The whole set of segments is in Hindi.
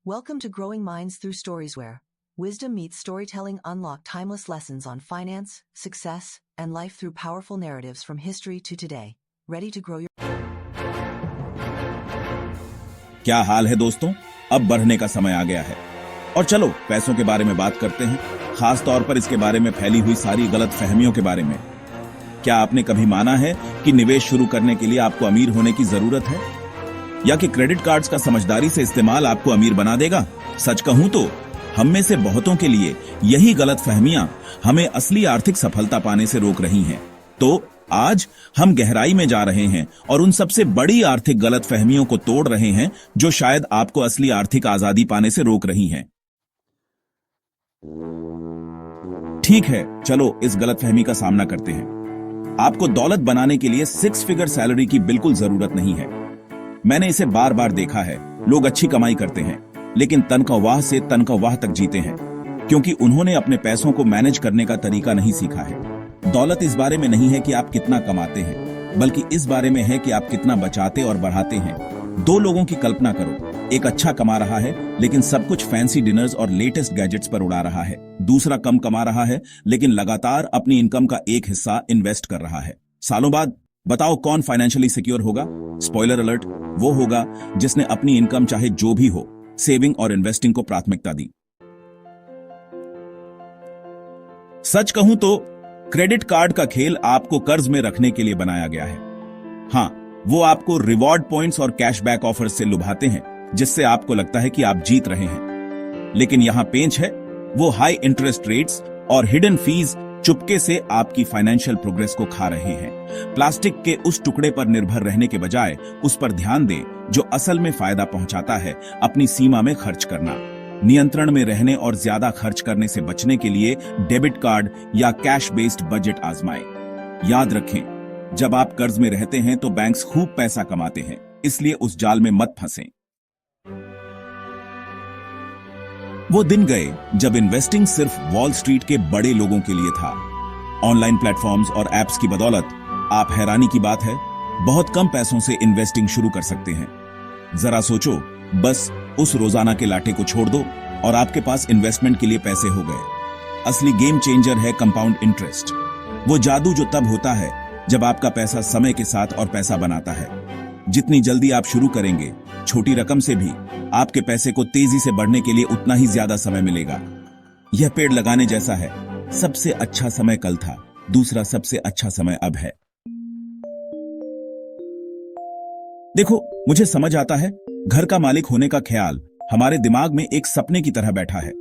Welcome to Growing Minds Through Stories, where wisdom meets storytelling. Unlock timeless lessons on finance, success, and life through powerful narratives from history to today. Ready to grow your... क्या हाल है दोस्तों? अब बढ़ने का समय आ गया है और चलो पैसों के बारे में बात करते हैं, खास तौर पर इसके बारे में फैली हुई सारी गलत फहमियों के बारे में। क्या आपने कभी माना है कि निवेश शुरू करने के लिए आपको अमीर होने की जरूरत है, या कि क्रेडिट कार्ड्स का समझदारी से इस्तेमाल आपको अमीर बना देगा? सच कहूं तो हम में से बहुतों के लिए यही गलत फहमियां हमें असली आर्थिक सफलता पाने से रोक रही हैं। तो आज हम गहराई में जा रहे हैं और उन सबसे बड़ी आर्थिक गलत फहमियों को तोड़ रहे हैं जो शायद आपको असली आर्थिक आजादी पाने से रोक रही हैं। ठीक है, चलो इस गलतफहमी का सामना करते हैं। आपको दौलत बनाने के लिए 6 फिगर सैलरी की बिल्कुल जरूरत नहीं है। मैंने इसे बार बार देखा है। लोग अच्छी कमाई करते हैं लेकिन तनख्वाह से तनख्वाह तक जीते हैं क्योंकि उन्होंने अपने पैसों को मैनेज करने का तरीका नहीं सीखा है। दौलत इस बारे में नहीं है कि आप कितना कमाते हैं, बल्कि इस बारे में है कि आप कितना बचाते और बढ़ाते हैं। 2 लोगों की कल्पना करो, एक अच्छा कमा रहा है लेकिन सब कुछ फैंसी डिनर्स और लेटेस्ट गैजेट्स पर उड़ा रहा है। दूसरा कम कमा रहा है लेकिन लगातार अपनी इनकम का एक हिस्सा इन्वेस्ट कर रहा है। सालों बाद बताओ कौन फाइनेंशियली सिक्योर होगा? स्पॉइलर अलर्ट, वो होगा जिसने अपनी इनकम चाहे जो भी हो, सेविंग और इन्वेस्टिंग को प्राथमिकता दी। सच कहूं तो क्रेडिट कार्ड का खेल आपको कर्ज में रखने के लिए बनाया गया है। हां, वो आपको रिवॉर्ड पॉइंट्स और कैशबैक ऑफर्स से लुभाते हैं जिससे आपको लगता है कि आप जीत रहे हैं। लेकिन यहां पेंच है, वो हाई इंटरेस्ट रेट्स और हिडन फीस चुपके से आपकी फाइनेंशियल प्रोग्रेस को खा रहे हैं। प्लास्टिक के उस टुकड़े पर निर्भर रहने के बजाय उस पर ध्यान दें जो असल में फायदा पहुंचाता है। अपनी सीमा में खर्च करना, नियंत्रण में रहने और ज्यादा खर्च करने से बचने के लिए डेबिट कार्ड या कैश बेस्ड बजट आजमाएं। याद रखें, जब आप कर्ज में रहते हैं तो बैंक्स खूब पैसा कमाते हैं, इसलिए उस जाल में मत फंसें। वो दिन गए जब इन्वेस्टिंग सिर्फ वॉल स्ट्रीट के बड़े लोगों के लिए था। ऑनलाइन प्लेटफॉर्म्स और एप्स की बदौलत आप, हैरानी की बात है, बहुत कम पैसों से इन्वेस्टिंग शुरू कर सकते हैं। जरा सोचो, बस उस रोजाना के लाटे को छोड़ दो और आपके पास इन्वेस्टमेंट के लिए पैसे हो गए। असली गेम चेंजर है कंपाउंड इंटरेस्ट। वो जादू जो तब होता है जब आपका पैसा समय के साथ और पैसा बनाता है। जितनी जल्दी आप शुरू करेंगे, छोटी रकम से भी आपके पैसे को तेजी से बढ़ने के लिए उतना ही ज्यादा समय मिलेगा। यह पेड़ लगाने जैसा है। सबसे अच्छा समय कल था, दूसरा सबसे अच्छा समय अब है। देखो, मुझे समझ आता है, घर का मालिक होने का ख्याल हमारे दिमाग में एक सपने की तरह बैठा है,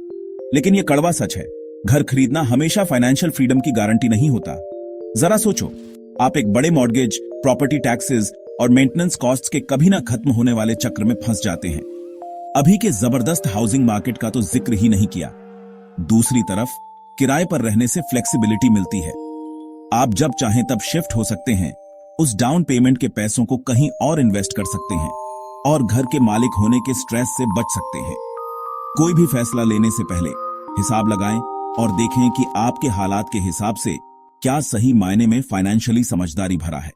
लेकिन यह कड़वा सच है। घर खरीदना हमेशा फाइनेंशियल फ्रीडम की गारंटी नहीं होता। जरा सोचो, आप एक बड़े मॉर्गेज, प्रॉपर्टी टैक्सेस और मेंटेनेंस कॉस्ट्स के कभी ना खत्म होने वाले चक्र में फंस जाते हैं। अभी के जबरदस्त हाउसिंग मार्केट का तो जिक्र ही नहीं किया। दूसरी तरफ किराए पर रहने से फ्लेक्सिबिलिटी मिलती है। आप जब चाहें तब शिफ्ट हो सकते हैं, उस डाउन पेमेंट के पैसों को कहीं और इन्वेस्ट कर सकते हैं और घर के मालिक होने के स्ट्रेस से बच सकते हैं। कोई भी फैसला लेने से पहले हिसाब लगाएं और देखें कि आपके हालात के हिसाब से क्या सही मायने में फाइनेंशियली समझदारी भरा है।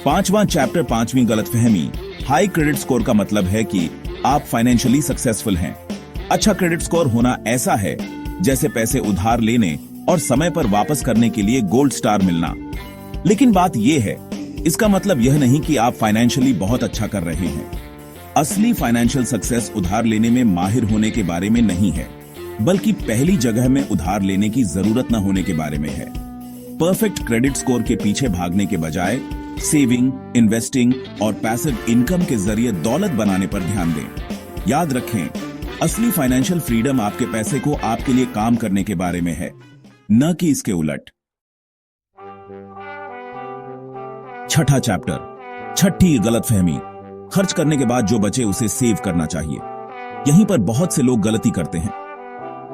5वां चैप्टर, 5वीं गलतफहमी। हाई क्रेडिट स्कोर का मतलब है कि आप फाइनेंशियली सक्सेसफुल हैं। अच्छा क्रेडिट स्कोर होना ऐसा है जैसे पैसे उधार लेने और समय पर वापस करने के लिए गोल्ड स्टार मिलना। लेकिन बात यह है, इसका मतलब यह नहीं कि आप फाइनेंशियली बहुत अच्छा कर रहे हैं। असली फाइनेंशियल सक्सेस उधार लेने में माहिर होने के बारे में नहीं है, बल्कि पहली जगह में उधार लेने की जरूरत न होने के बारे में है। परफेक्ट क्रेडिट स्कोर के पीछे भागने के बजाय सेविंग, इन्वेस्टिंग और पैसिव इनकम के जरिए दौलत बनाने पर ध्यान दें। याद रखें, असली फाइनेंशियल फ्रीडम आपके पैसे को आपके लिए काम करने के बारे में है, न कि इसके उलट। छठा चैप्टर, छठी गलतफहमी। खर्च करने के बाद जो बचे उसे सेव करना चाहिए। यहीं पर बहुत से लोग गलती करते हैं।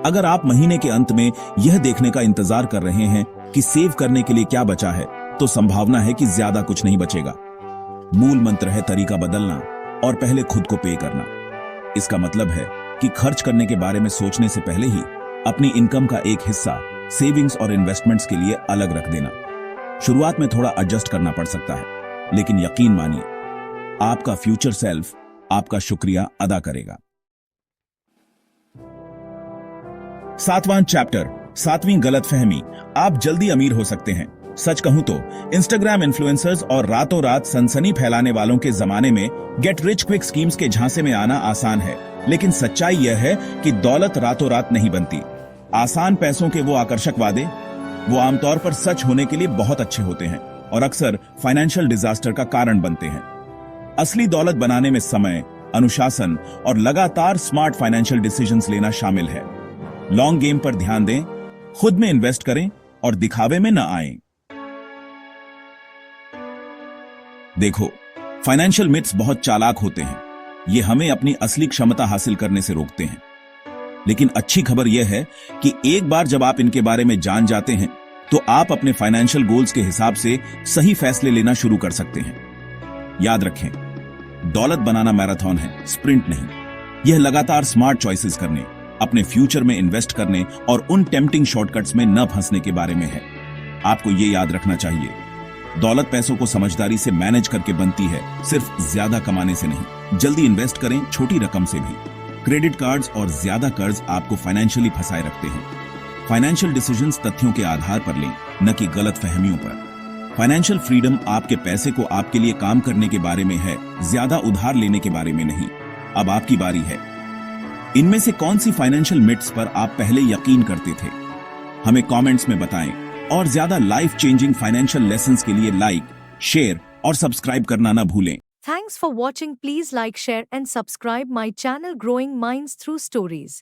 अगर आप महीने के अंत में यह देखने का इंतजार कर रहे हैं कि सेव करने के लिए क्या बचा है, तो संभावना है कि ज्यादा कुछ नहीं बचेगा। मूल मंत्र है तरीका बदलना और पहले खुद को पे करना। इसका मतलब है कि खर्च करने के बारे में सोचने से पहले ही अपनी इनकम का एक हिस्सा सेविंग्स और इन्वेस्टमेंट्स के लिए अलग रख देना। शुरुआत में थोड़ा एडजस्ट करना पड़ सकता है, लेकिन यकीन मानिए, आपका फ्यूचर सेल्फ आपका शुक्रिया अदा करेगा। 7वां चैप्टर, 7वीं गलतफहमी, आप जल्दी अमीर हो सकते हैं। सच कहूं तो इंस्टाग्राम इन्फ्लुएंसर्स और रातों रात सनसनी फैलाने वालों के जमाने में गेट रिच क्विक स्कीम्स के झांसे में आना आसान है, लेकिन सच्चाई यह है कि दौलत रातों रात नहीं बनती। आसान पैसों के वो आकर्षक वादे, वो आमतौर पर सच होने के लिए बहुत अच्छे होते हैं और अक्सर फाइनेंशियल डिजास्टर का कारण बनते हैं। असली दौलत बनाने में समय, अनुशासन और लगातार स्मार्ट फाइनेंशियल डिसीजंस लेना शामिल है। लॉन्ग गेम पर ध्यान दें, खुद में इन्वेस्ट करें और दिखावे में न आएं। देखो, फाइनेंशियल मिथ्स बहुत चालाक होते हैं। ये हमें अपनी असली क्षमता हासिल करने से रोकते हैं। लेकिन अच्छी खबर यह है कि एक बार जब आप इनके बारे में जान जाते हैं तो आप अपने फाइनेंशियल गोल्स के हिसाब से सही फैसले लेना शुरू कर सकते हैं। याद रखें, दौलत बनाना मैराथन है, स्प्रिंट नहीं। यह लगातार स्मार्ट चॉइसेस करने, अपने फ्यूचर में इन्वेस्ट करने और उन टेम्पटिंग शॉर्टकट्स में न फंसने के बारे में है। आपको यह याद रखना चाहिए, दौलत पैसों को समझदारी से मैनेज करके बनती है, सिर्फ ज्यादा कमाने से नहीं। जल्दी इन्वेस्ट करें, छोटी रकम से भी। क्रेडिट कार्ड्स और ज्यादा कर्ज आपको फाइनेंशियली फंसाए रखते हैं। फाइनेंशियल डिसीजंस तथ्यों के आधार पर लें, न कि गलत फहमियों पर। फाइनेंशियल फ्रीडम आपके पैसे को आपके लिए काम करने के बारे में है, ज्यादा उधार लेने के बारे में नहीं। अब आपकी बारी है। इनमें से कौन सी फाइनेंशियल मिथ्स पर आप पहले यकीन करते थे? हमें कमेंट्स में बताएं और ज्यादा लाइफ चेंजिंग फाइनेंशियल लेसन्स के लिए लाइक, शेयर और सब्सक्राइब करना ना भूलें। Thanks for watching. Please like, share and subscribe my channel Growing Minds Through Stories.